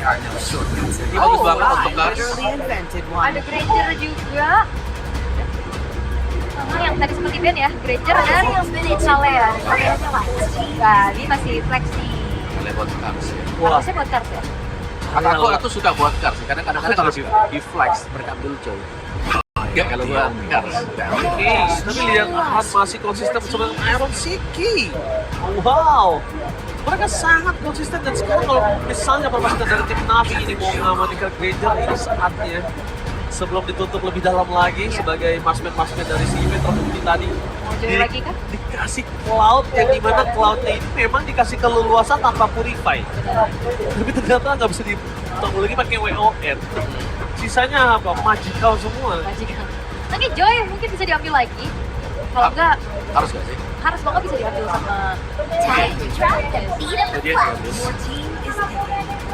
Ini bagus banget untuk Cars. Ada Granger juga. Sama yang tadi seperti Ben ya, Granger dan Kalea. Nah, ini masih flexi. Boleh buat Cars ya. Harusnya buat Cars ya? Kata aku suka buat Cars, karena kadang-kadang kalau di flex mereka ambil coy. Ya kalau buat Cars. Oke, tapi lihat Ahad masih konsisten bersama dengan Iron Siki. Wow, mereka sangat konsisten dan sekarang kalau misalnya permainan dari tim Navi ini mau mengamankan Granger, ini saatnya sebelum ditutup lebih dalam lagi sebagai marksman dari si Metro Bukti tadi. Mau join lagi kah? Dikasih cloud yang dimana cloudnya ini memang dikasih keleluasan tanpa purify. Tapi ternyata nggak bisa ditambah lagi pakai WON. Sisanya apa? Magical semua. Magical. Tapi Joy mungkin bisa diambil lagi. Kalau enggak, Harus gak sih? harus banget bisa diambil sama Jadi yang bagus.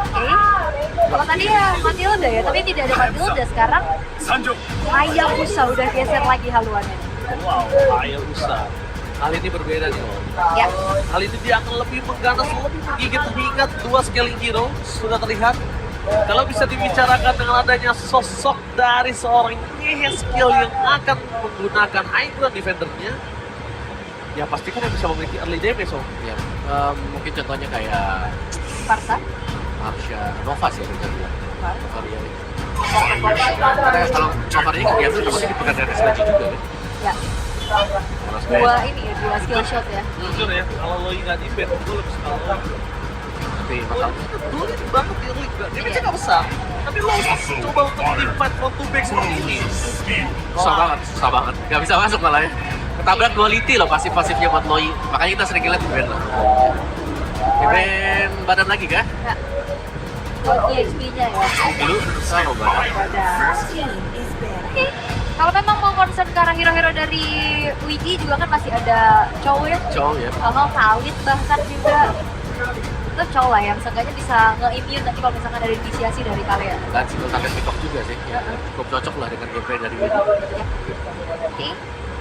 Oke. Kalau tadi ya Matilda ya, tapi tidak ada Matilda sekarang. Hayabusa udah geser lagi haluannya. Wow, ayo usah. Kali ini berbeda nih loh. Ya. Kali ini dia akan lebih mengganas, lebih menggigit. Ingat dua scaling hero sudah terlihat. Kalau bisa dibicarakan dengan adanya sosok dari seorang Nehe skill yang akan menggunakan high ground defendernya, ya pasti kan yang bisa memiliki early damage. So. Ya, mungkin contohnya kayak Parsa. Marsha Nova sih bisa bilang. Nova Ria. Karena kalau Nova Ria kan diambil pasti dipegang dari SLG juga kan. Ya. Kalau Dua ini ya, dua skill shot ya. Jujur ya, kalau Loi nggak di bed, gue lebih suka Loi. tapi masalahnya Loi ini banget di early ground, damage-nya nggak besar. Tapi Loi coba untuk di fight front to back seperti ini. susah banget. Gak bisa masuk malah ya. Ketabrak duality loh pasif-pasifnya buat Loi. Makanya kita sering lihat di band lah. Di band badan lagi kah? Ya. Buat EXP-nya ya. Dulu sama badan. Oke. Kalau memang mau concern ke arah hero-hero dari Widi juga kan masih ada Chow ya. Cowok ya. Kalau Khalid bahkan juga itu Chow lah yang seenggaknya bisa nge-immune nanti kalau misalkan ada inisiasi dari kalian. Dan single target pick-off juga sih. Ya, cukup cocok lah dengan gameplay dari Widi. Ya. Oke.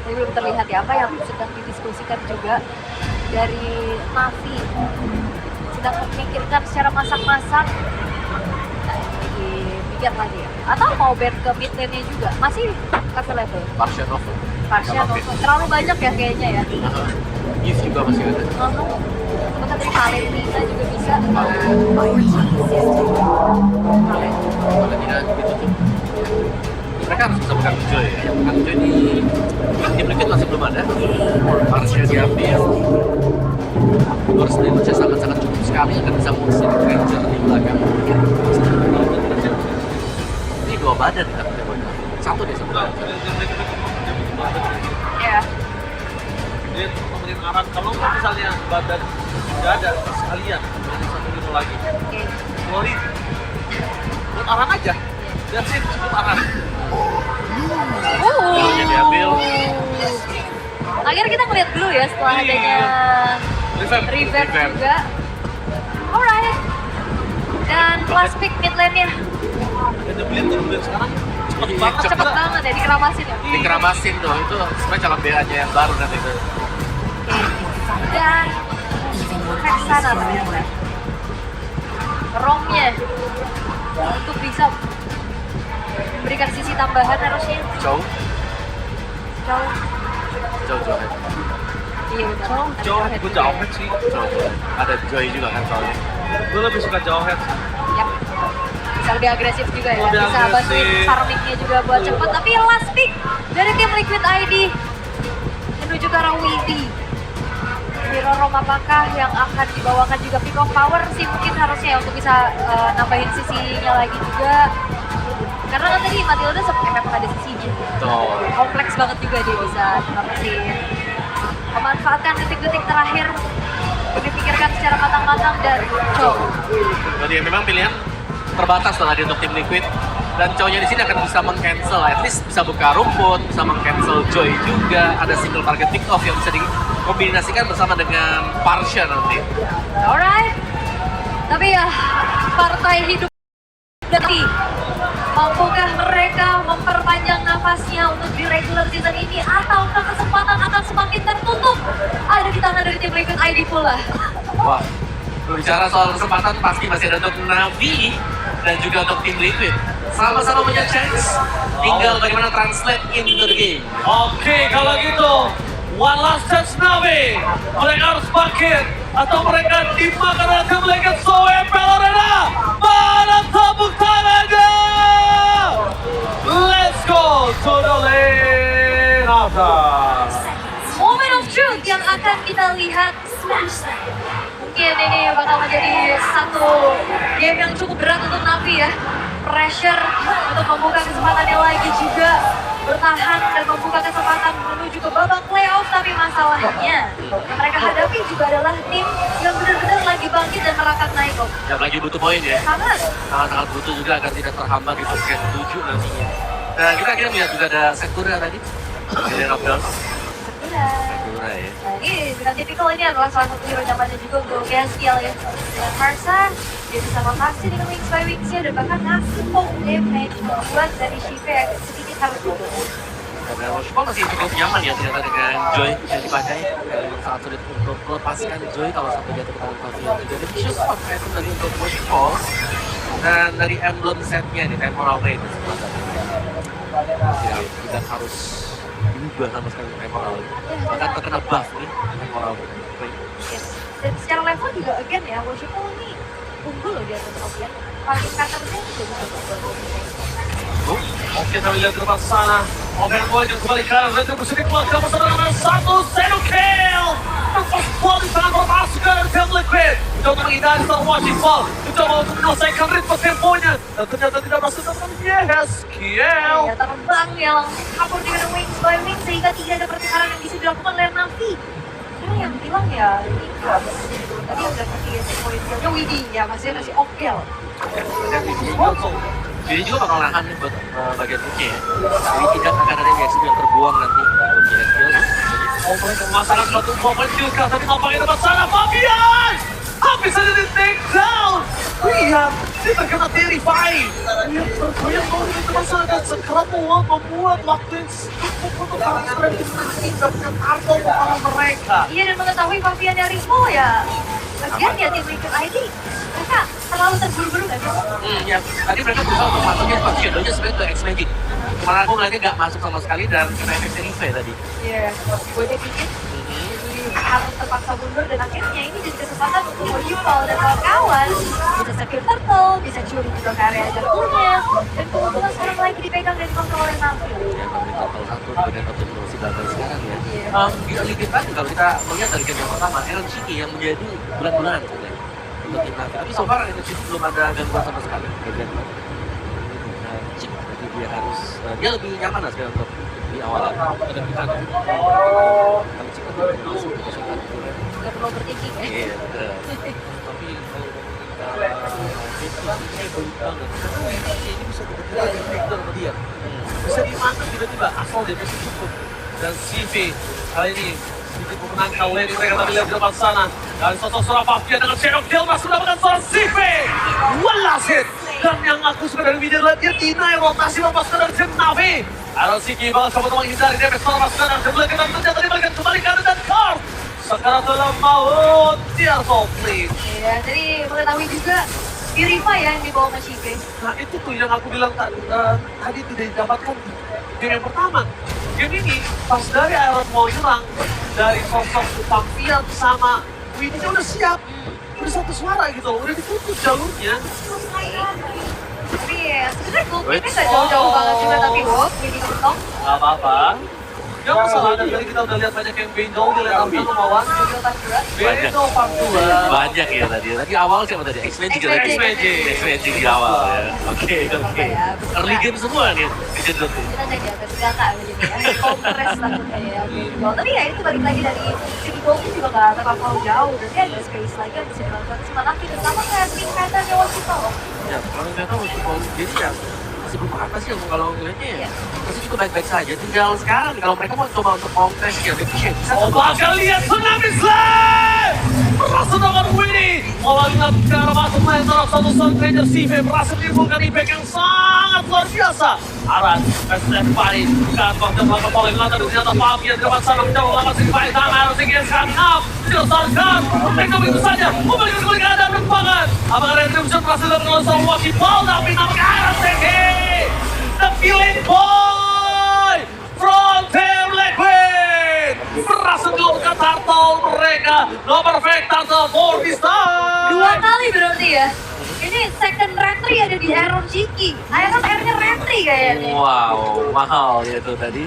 Tapi belum terlihat ya apa yang sedang didiskusikan juga dari Navi. Sedang memikirkan secara masak-masak. Nah, lagi pikir lagi ya. Atau mau ban ke mid lane-nya juga. Masih available. Marsha Nova. Pasnya terlalu banyak ya kayaknya ya. Youth juga masih ada. Bahkan dari Khaled bisa juga bisa. Kalau tidak ditutup. Mereka harus bisa pegang Joy ya. Pegang Joy di tim Liquid masih belum ada. Marsha diambil. Burst damage-nya sangat-sangat cukup sekali akan bisa mengusir Granger di belakang. Ini dua badan kita punya badan. Satu deh sebenarnya. Ya. Dia temenin Aran, kalau nggak misalnya badan nggak ada sekalian, jadi satu hero lagi. Oke. Lori, buat Aran aja. Dan sih cukup Aran. Dulunya diambil. Akhirnya kita ngeliat dulu ya setelah adanya revamp juga. Alright. Dan last pick mid lane-nya. Dan dibeli sekarang cepet Iya, banget. Cepet banget ya, dikeramasin ya. Dikeramasin tuh, itu sebenarnya calon BA-nya yang baru nanti itu. Dan Vexana ternyata. Romnya untuk bisa memberikan sisi tambahan harusnya. Jauh, Jauh. jauh. Iya benar. Jauh, gue jauh head sih. Jauh. Ada Joy juga kan soalnya. Gue lebih suka jauh head. Yap. Bisa lebih agresif juga ya. Lebih Bisa agresif. bantuin farmingnya juga buat cepet. Tapi last pick dari tim Liquid ID menuju ke arah Widi. Hero Rom apakah yang akan dibawakan juga pick of power sih mungkin harusnya ya untuk bisa nambahin sisinya lagi juga. Karena kan tadi Matilda memang ada sisinya. Tuh. Kompleks banget juga dia bisa nampasin. Memanfaatkan detik-detik terakhir dipikirkan secara matang-matang dan Chow. Jadi memang pilihan terbatas lah tadi untuk tim Liquid. Dan Chow-nya di sini akan bisa meng-cancel, at least bisa buka rumput, bisa meng-cancel Joy juga. Ada single target pick off yang bisa dikombinasikan bersama dengan Parsha nanti. Alright. Tapi ya partai hidup dari mampukah mereka memperpanjang nafasnya untuk di regular season ini ataukah kesempatan akan semakin tertutup ada di tangan dari tim Liquid ID pula. Wah, Berbicara soal kesempatan, pasti masih ada untuk Navi dan juga untuk tim Liquid. Sama-sama punya chance, tinggal bagaimana translate into the game. Oke, kalau gitu, one last chance Navi. Mereka harus bangkit atau mereka dimakan akan melihat Soepel Arena. Mana tepuk tangannya? Let's go to the lane atas. Moment of truth yang akan kita lihat. Mungkin ini bakal menjadi satu game yang cukup berat untuk Navi ya. Pressure untuk membuka kesempatannya lagi juga. Bertahan dan membuka kesempatan menuju ke babak playoff. Tapi masalahnya yang mereka hadapi juga adalah tim yang benar-benar lagi bangkit dan merangkak naik kok. Yang lagi butuh poin ya. Sangat-sangat butuh juga agar tidak terhambat di posisi 7 nantinya. Dan kita akhirnya melihat juga ada Sekura tadi. Dari knockdown. Sekura ya. Nah ini dengan tipikal ini adalah salah satu hero zamannya juga untuk GSPL ya. Dengan Marsa, dia bisa rotasi dengan Wings by Wings-nya dan bahkan ngasih poke damage membuat dari Shive yang sedikit harus dulu. Karena Washball masih cukup nyaman ya ternyata dengan Joy yang dipakai. Sangat sulit untuk melepaskan Joy kalau sampai dia terkena Coffee. Jadi vicious spot item tadi untuk Washball. Dan dari emblem setnya nih, Temporal Rain. Tidak harus diubah sama sekali Temporal. Bahkan terkena buff nih, Temporal Rain. Yes. Dan secara level juga again ya, Worshipful ini unggul loh di atas Sofian. Paling katernya juga bisa Oke, kita lihat ke depan sana. Oke, Voyager kembali kanan. Retribusi dikeluarkan ke pasar dengan satu Zero Kill. First blood di tangan perpasukan dari Team Liquid. Mencoba untuk menghindari seorang Washington. Mencoba untuk menyelesaikan ritme temponya. Dan ternyata tidak berhasil mendapatkan yes, kill. ya, terbang ya langsung kabur dengan Wings by Wings sehingga tidak ada pertukaran yang bisa dilakukan oleh Navi. Karena yang bilang ya, ini tadi udah kasih poin killnya Widi ya, masih kasih Okel. Jadi juga bakal nahan nih buat bagian punya ya. Jadi tidak akan ada EXP yang terbuang nanti untuk EXP. Oh, mereka memasangkan suatu momen juga. Tapi nampaknya depan sana, Fabian! Habis saja di take down! Lihat, dia terkena Terrify. Lihat, terbayang bahwa di depan sana dan sekarang membuat waktu yang cukup untuk karakter yang mendapatkan kartu kepala mereka. Iya, dan mengetahui Fabian dari Rismo ya, bagian ya tim Liquid ID. Mereka terlalu terburu-buru gak sih? Ya, tadi mereka berusaha untuk masukin Shadow-nya sebenarnya ke X-Magic. Cuman aku ngeliatnya nggak masuk sama sekali dan kena efek Terrify tadi. Iya, gue dikit harus terpaksa mundur dan akhirnya ini jadi kesempatan untuk Worshipful dan kawan-kawan bisa secure turtle, bisa curi juga ke area jalurnya dan keuntungan sekarang lagi dipegang dan dikontrol oleh Navi. Ya, tapi total satu dengan optimasi gagal sekarang ya. Di Liquid tadi kalau kita melihat dari game yang pertama, Aaron Shiki yang menjadi bulan-bulanan sebenarnya untuk tim Navi. Tapi so far Aaron Shiki belum ada gangguan sama sekali. Jadi dia harus, dia lebih nyaman lah sebenarnya untuk di awal ada kita kalau Cik itu masuk ke kesulitan itu kan Gak perlu berthinking ya. iya tapi kalau kita baik banget karena ini bisa tiba-tiba ada breakdown sama dia bisa dimakan tiba-tiba asal dia masih cukup dan CV kali ini CV memenangkan lane mereka tadi lihat di depan sana dan sosok seorang Fabian dengan Shadow Kill masih mendapatkan seorang CV one last hit dan yang aku suka dari video lihat dia deny rotasi lepaskan dari tim Navi. Aaron Shiki balas coba untuk menghindari damage lepaskan dari tim Liquid dan ternyata dibalikan kembali kanan dan Kart. Sekarang dalam maut Tearfall Fleet. Iya, jadi mengetahui juga Purify ya yang dibawa sama Shive. Nah itu tuh yang aku bilang tadi tidak didapatkan di game yang pertama. Game ini pas dari Aaron mau nyerang dari sosok Fabian sama Winnie udah siap. Udah satu suara gitu loh, udah ditutup jalurnya. Tapi ya sebenarnya goalkeepnya gak jauh-jauh banget juga tapi Winnie mentok. Gak apa-apa. Gak masalah, dan tadi kita udah lihat banyak yang bendol di lane up kemauan. Bendol part 2. Banyak ya tadi. Tadi awal siapa tadi? X-Magic ya tadi? X-Magic. X-Magic di awal ya. Oke. Early game semua nih. Kejadian tuh. Kita cek ya, versi data begini ya. Kompres takutnya ya. Tapi ya itu balik lagi dari segi goalnya juga gak terlalu jauh. Berarti ada space lagi yang bisa dilakukan sama Navi. Terutama kayak tim kaitannya Worshipful. Ya, kalau nggak tahu jadi ya masih belum apa sih kalau ngeliatnya ya. Iya. Masih cukup baik-baik saja. Tinggal sekarang nih, kalau mereka mau coba untuk kontes ya, Deficient. Coba kalian Tsunami Slam! Berhasil dengan Winnie! Melakukan ke arah masuk main taraf satu Sun Ranger CV berhasil menimbulkan impact yang sangat luar biasa. Aran, SF Pari, kantong dan melakukan polling lantai ternyata Fabian di depan sana mencoba melakukan segi Pari tangan harus tinggi sekali up. Dilesarkan, mereka begitu saja membalikan kembali ke ada berkembangan. Apakah Retribution berhasil dan mengalami seorang wakil ball tapi namanya Aran Seki! The Killing Boy! From Team Liquid! Berhasil melakukan turtle mereka. No perfect turtle for this time. 2 kali berarti ya. Ini second retry ada di Iron Shiki. Iron R-nya retry kayaknya. Wow, mahal ya itu tadi.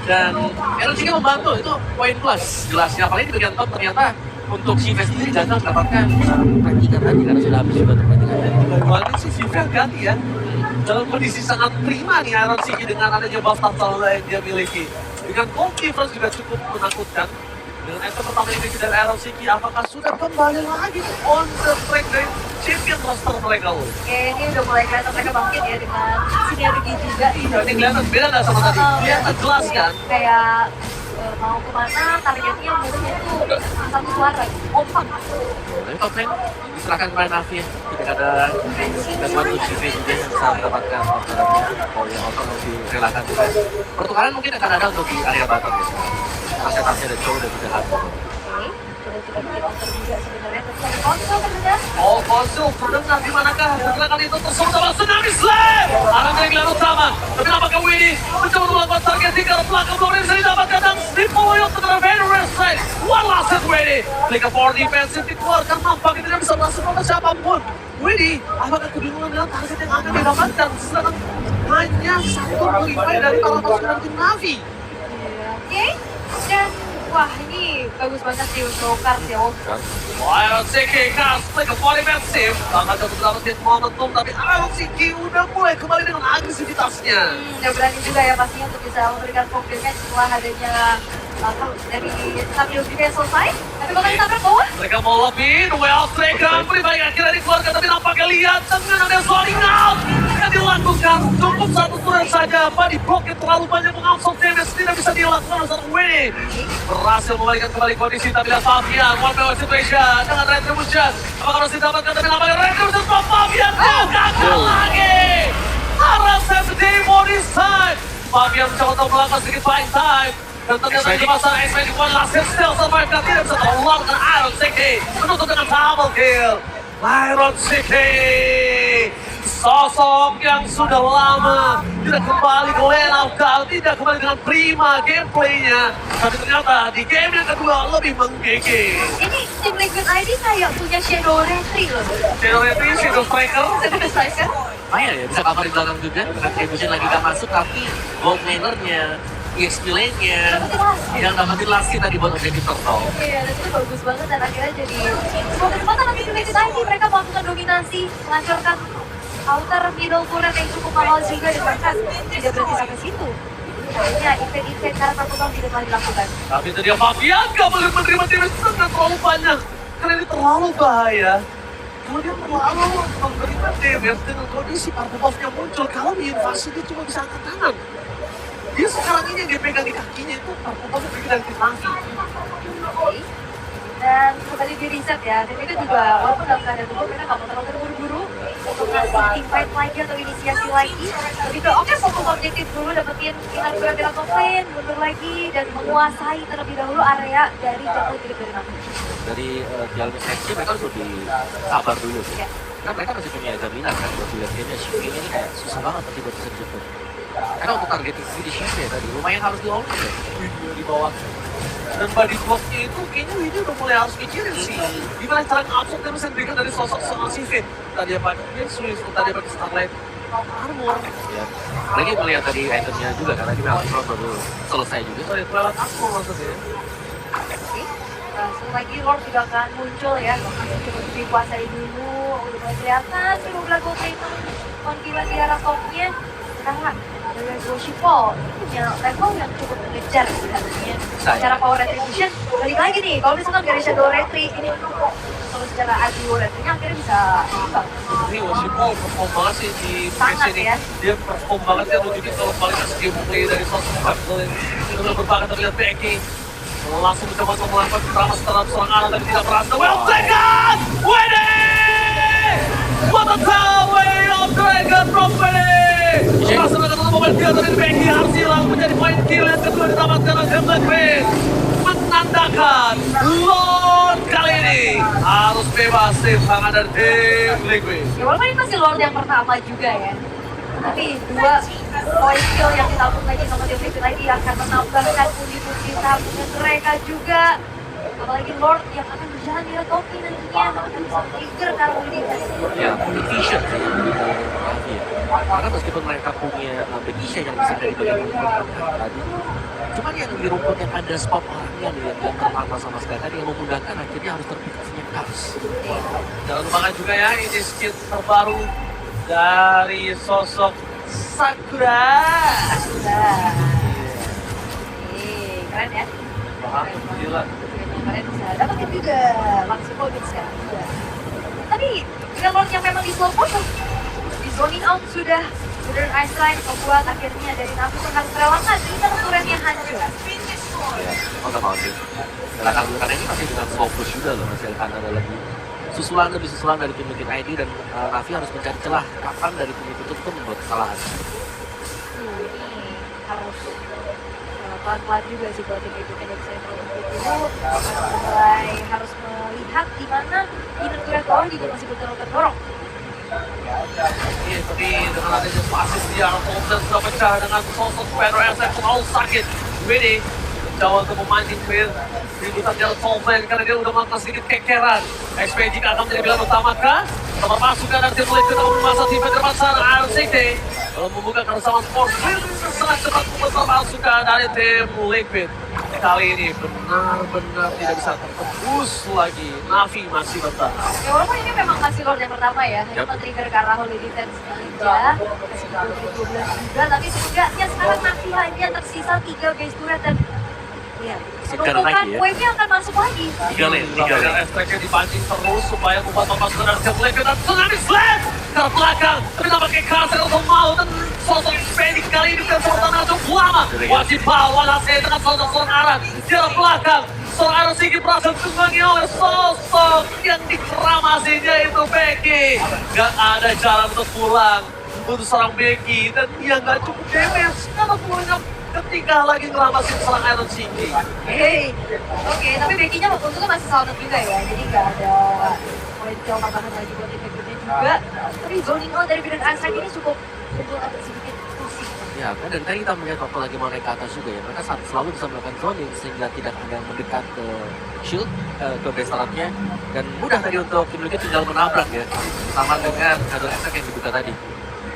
Dan Iron Shiki membantu, itu poin plus. Jelasnya, apalagi di bagian top ternyata untuk si Fest sendiri gagal mendapatkan pertandingan tadi karena sudah habis juga untuk pertandingan. Kemarin sih Vivian ganti ya. Dalam kondisi sangat prima nih Iron Shiki dengan adanya buff turtle yang dia miliki. Dengan gold difference juga cukup menakutkan. Dengan item pertama yang dimiliki dari Iron Shiki, apakah sudah kembali lagi on the track dari champion roster mereka loh? Oke, ini udah mulai kelihatan mereka bangkit ya dengan sinergi juga. Ini kelihatan beda nggak sama tadi? Kelihatan jelas kan? Kayak mau kemana targetnya musuhnya tuh satu suara, kompak. Tapi top lane diserahkan kepada Navi ya. Tidak ada gangguan untuk CV juga yang bisa mendapatkan pertandingan. Oh ya, Otto masih relakan juga. Pertukaran mungkin akan ada untuk di area bottom ya. Aset-aset dan Joe dan juga Hatu. Oke, sudah bikin counter juga sebenarnya. Terus ada konsol terdengar. Oh, konsul terdengar di manakah gerakan itu tersebut sama Tsunami Slam? Arah dari gelar utama. Tapi apakah Winnie mencoba untuk melakukan targeting ke belakang belum bisa didapatkan dan dipoyok ke arah Vander's side. One last hit Winnie. Klik for defensive dikeluarkan nampaknya tidak bisa berhasil oleh siapapun. Winnie, apakah kebingungan dengan target yang akan didapatkan? Sedangkan hanya satu revive dari para pasukan tim Navi. Oke, dan wah ini bagus banget sih untuk Kars ya Om. Iron Shiki Cars play ke for defensive. Tangan jatuh dapat hit momentum, tapi Iron Shiki udah mulai kembali dengan agresivitasnya. Udah berani juga ya pastinya untuk bisa memberikan full damage setelah adanya dari Sambil juga yang selesai. Tapi bakal ditabrak bawah. Mereka mau lebih, well striker, pribadi akhirnya dikeluarkan, tapi nampaknya lihat dengan ada sliding out yang dilakukan. Cukup satu turun saja, Body Block yang terlalu banyak mengabsorb damage, tidak bisa dilakukan oleh satu Winnie. Berhasil membalikan kembali kondisi, tapi lihat Fabian, one man situation dengan Retribution. Apakah harus didapatkan, tapi nampaknya Retribution stop Fabian, gagal lagi. Arah sensitive body side. Fabian mencoba untuk melakukan sedikit fight time. Dan ternyata di masalah X-Men di one last hit still survive dan tidak bisa tolong dengan Iron Shiki. Menutup dengan double kill. Iron Shiki, sosok yang sudah lama tidak kembali ke lane of Dawn, tidak kembali dengan prima gameplaynya. Tapi ternyata di game yang kedua lebih menggigit. Ini tim Liquid ID kayak punya Shadow Retry loh. Shadow Retry, Shadow Striker. Shadow Striker. Lumayan ya, bisa cover di belakang juga. Retribution lagi gak masuk, tapi gold laner-nya, EXP lane-nya, yang dapetin last hit tadi buat objektif turtle. Iya, dan itu bagus banget dan akhirnya jadi sebuah kesempatan nanti tim Liquid ID mereka melakukan dominasi, melancarkan outer middle turret yang cukup mahal juga dan bahkan tidak berhenti sampai situ. Akhirnya event-event karena perkembangan tidak telah dilakukan. Tapi itu dia Fabian gak boleh menerima damage dengan terlalu banyak. Karena ini terlalu bahaya. Kalau dia terlalu memberikan damage dengan kondisi party buff-nya muncul, kalau diinvasi dia cuma bisa angkat tangan. Dia sekarang ini yang dia pegang di kakinya itu party buff-nya pergi dari tim Navi. Oke. Dan kembali di reset ya, dan itu juga walaupun dalam keadaan tubuh mereka nggak mau terlalu terburu-buru untuk ngasih invite lagi atau inisiasi lagi. Lebih ke oke fokus objektif dulu, dapetin inner berada di top lane, mundur lagi dan menguasai terlebih dahulu area dari jatuh dari Navi. Dari dalam seksi mereka harus lebih sabar dulu sih. Ya. Karena mereka masih punya jaminan kan buat dilihat gamenya. Shifting ini kayak susah banget nanti buat bisa jemput. Karena untuk targeting sendiri di shift ya tadi lumayan harus di-hold ya. Di bawah. Dan body block-nya itu kayaknya ini udah mulai harus mikirin sih. Gimana cara nge-absorb damage yang diberikan dari sosok seorang CV. Tadi dia pakai Swiss, tadi dia pakai Starlight Armor. Ya. Lagi melihat tadi itemnya juga karena di Meltron baru selesai juga. Sorry, lewat Armor maksudnya. Oke. Langsung lagi Lord juga akan muncul ya. Coba dikuasai dulu, udah mulai kelihatan. Coba belagu trainer konfilan di arah topnya. Sekarang dari Goshipol punya level yang cukup mengejar sebenarnya. Secara power retribution, balik lagi nih. Kalau misalkan dari Shadow Retry ini solusi secara adu ratingnya akhirnya bisa imbang. Ini Washimo perform banget sih di match Sangat, ini. ya. Dia perform banget, dia nunjukin kalau kualitas gameplay dari sosok Battle ini benar berbakat. Tapi lihat Becky langsung mencoba untuk melakukan drama setelah seorang arah tapi tidak berhasil. Well taken! Winning! What a way of Dragon from Winning! Berhasil mendapatkan momen kill dari Becky, harus hilang menjadi poin kill yang kedua didapatkan oleh Tim Liquid. Menandakan Lord kali ini harus bebas tim tangan dari Tim Liquid. Ya walaupun ini masih Lord yang pertama juga ya. Tapi 2 poin kill yang ditabung lagi sama tim Liquid ID akan menambahkan pundi-pundi tabungan mereka juga. Apalagi Lord yang akan berjalan di Topi nantinya akan bisa trigger kalau ini. Ya, efficient sih yang lebih dalam lagi ya. Karena meskipun mereka punya Bekisha yang bisa dari bagian rumput tadi, cuman yang di rumput yang ada spot orangnya nih yang nggak terpantau sama sekali tadi yang memudahkan akhirnya harus terpikirnya Kars. Jangan lupakan juga ya, ini skin terbaru dari sosok Sakura. Nah, keren ya. Wah, gila. Kalian bisa dapetin juga langsung poin sekarang juga. Tapi dengan Lord yang memang di slow motion, di zoning out sudah Modern Iceline membuat akhirnya dari Navi pun harus relakan bisa turretnya hancur. Oh nggak mau sih. Gerakan ini masih dengan slow push juga loh, masih akan ada lagi susulan demi susulan dari tim Liquid ID dan Navi harus mencari celah kapan dari tim Liquid itu membuat kesalahan. Ini harus pelan-pelan juga sih buat tim Liquid yang bisa mulai harus melihat di mana inner turret bawah juga masih terdorong. Iya, tapi dengan adanya pasis dia, Thompson sudah pecah dengan sosok Pedro SF terlalu sakit. Winnie mencoba untuk memancing keributan Jared Thompson karena dia udah melakukan sedikit kekeran. XP jika akan menjadi pilihan utama kah? Sama pasukan dan tim Liquid akan memasang tim depan sana RCT. Kalau membuka keresahan Force sangat cepat membesar pasukan dari tim Liquid. Kali ini benar-benar tidak bisa tertembus lagi. Navi masih bertahan. Ya walaupun ini memang masih Lord yang pertama ya, hanya trigger ke arah Holy Defense aja, masih 12 juga, tapi setidaknya sekarang Navi hanya tersisa 3 base turret dan ya, Sekarang penumpukan lagi ya. wave-nya akan masuk lagi. 3 lane. Efeknya dipancing terus supaya membuat pasukan dari tim Liquid dan Tsunami Slam ke belakang. Tapi nampaknya Carson untuk mau dan sosok Expedic kali ini bukan sultan cukup lama. Wajib bawa saya dengan sosok seorang arah di belakang. Seorang arah Sigi berhasil ditunggangi oleh sosok yang dikeramasinya itu Becky. Gak ada jalan untuk pulang untuk seorang Becky dan dia gak cukup damage karena punya ketika lagi ngelamasin seorang Iron Sigi. Hey, oke, tapi Becky-nya untungnya masih selamat juga ya, jadi nggak ada poin kill tambahan lagi buat tim Liquid-nya juga. Tapi zoning out dari Bidon Iceland ini cukup agak sedikit pusing. Ya, kan dari tadi kita melihat waktu lagi mau naik ke atas juga ya. Mereka selalu bisa melakukan zoning sehingga tidak ada yang mendekat ke shield, ke base turret-nya. Dan mudah tadi untuk tim Liquid tinggal menabrak ya. Sama dengan Shadow Attack yang dibuka tadi.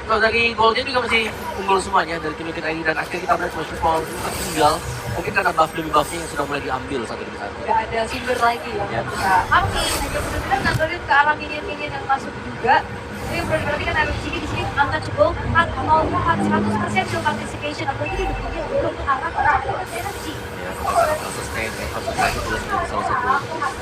Kalau dari goalnya juga masih unggul semuanya dari tim Liquid ID dan akhirnya kita melihat Washimo tertinggal. Mungkin karena buff demi buffnya yang sudah mulai diambil satu demi satu. Nggak ada Cinder lagi Ya. yang bisa farming, hanya benar-benar ngandelin ke arah minion-minion yang masuk juga. Jadi berarti kan Iron Sigi di sini untouchable, 100% kill participation, apalagi di depannya belum ke arah konsentrasi energi. Ya, kalau sustain ya, kalau sustain itu sudah menjadi salah satu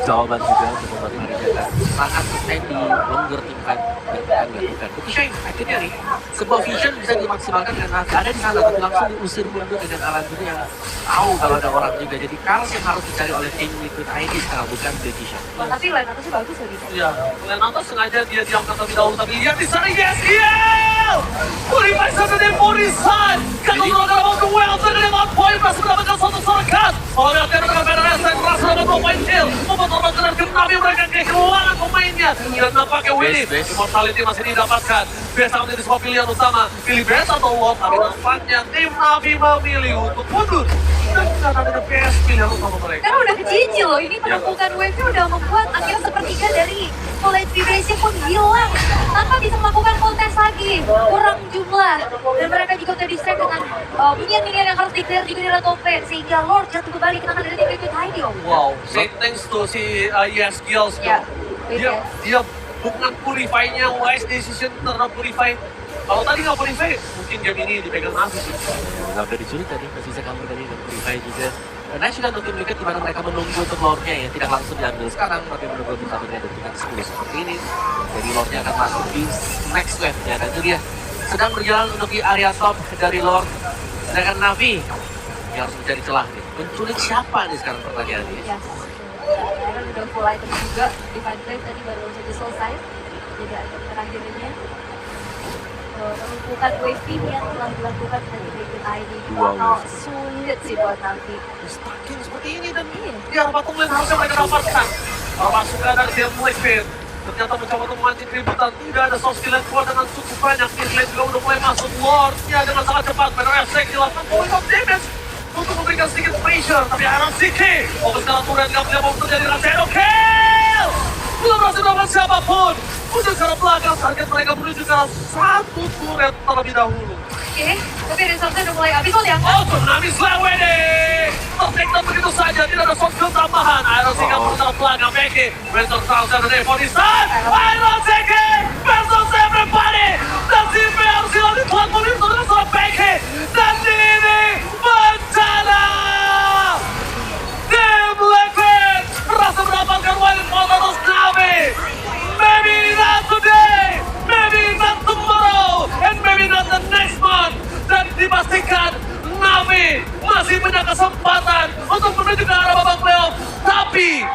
jawaban juga untuk membuat mereka sangat sustain di longer team fight dan akan dilakukan. Tapi Shane, akhirnya nih, sebuah vision bisa dimaksimalkan karena gak ada di sana, tapi langsung diusir mundur dengan arah itu yang tahu kalau ada orang juga. Jadi Kars yang harus dicari oleh tim Liquid ID sekarang, bukan Bekisha. Tapi line atasnya bagus loh Dita. Iya, Leonardo sengaja dia diamkan terlebih dahulu, tapi lihat di sana, yes, yeah! Purify saja dari Morisan! Kalau melakukan about the well, dengan 4 poin berhasil mendapatkan satu serekat. Kalau lihat dia dengan PRS, dan berhasil dapat 2 poin kill. Membuat orang dengan Navi mereka kehilangan pemainnya. Dan nampaknya Winnie, immortality masih didapatkan. Best akan menjadi sebuah pilihan utama. Pilih best atau Lord, tapi nampaknya tim Navi memilih untuk mundur. Dan karena ada best pilihan utama mereka. Karena udah kecil loh, ini penumpukan wave-nya udah membuat akhirnya sepertiga dari Solid Vibration pun hilang tanpa bisa melakukan kontes lagi, kurang jumlah dan mereka juga udah distract dengan minion-minion yang harus di-clear juga di Red Open sehingga Lord jatuh kembali ke tangan dari tim Liquid ID. Wow, say thanks to si Yes Girls. Ya, Dia bukan purify-nya wise decision terhadap purify. Kalau tadi nggak purify, mungkin game ini dipegang Navi sih. Nggak udah diculik tadi, masih bisa counter tadi dan Purify juga National untuk tim Liquid di mana mereka menunggu untuk lore-nya ya, tidak langsung diambil sekarang, tapi menunggu kita dengan detik 10 seperti ini. Jadi lore-nya akan masuk di next wave-nya, dan itu dia sedang berjalan untuk di area top dari lore. Sedangkan Navi yang harus mencari celah nih. Menculik siapa nih sekarang pertanyaannya? Yes. Iron udah full item juga. Divine Blade tadi baru saja selesai. Jadi item terakhirnya. Penumpukan wave team yang telah dilakukan dari Liquid ID. Bakal sulit sih buat Navi. Stacking seperti ini dan di arah bottom lane harusnya mereka dapatkan. Pemasukan dari tim Liquid ternyata mencoba untuk memancing keributan. Tidak ada soft skill yang keluar dengan cukup banyak. Mid lane juga udah mulai masuk. Lord-nya dengan sangat cepat. Benar Sek dilakukan point of damage untuk memberikan sedikit pressure. Tapi Iron City fokus dalam turret, nggak punya mau terjadi Shadow Kill. Belum berhasil melakukan siapapun. Muncul ke arah belakang, target mereka menuju ke arah satu turret terlebih dahulu. Oke, tapi resource-nya udah mulai habis ya. Oh, tsunami slam wedding! Tertek begitu saja, tidak ada soft skill tambahan. Iron City menuju ke belakang, Becky. Winston Strauss and the for the start. Iron City versus everybody. Dan si harus hilang di tuan mobil dengan seorang Becky. Dan ini bencana! Tim Liquid berhasil mendapatkan wild card atas Navi. Maybe not today, maybe not tomorrow, and maybe not the next month. Dan dipastikan Navi masih punya kesempatan untuk menuju ke arah babak playoff. Tapi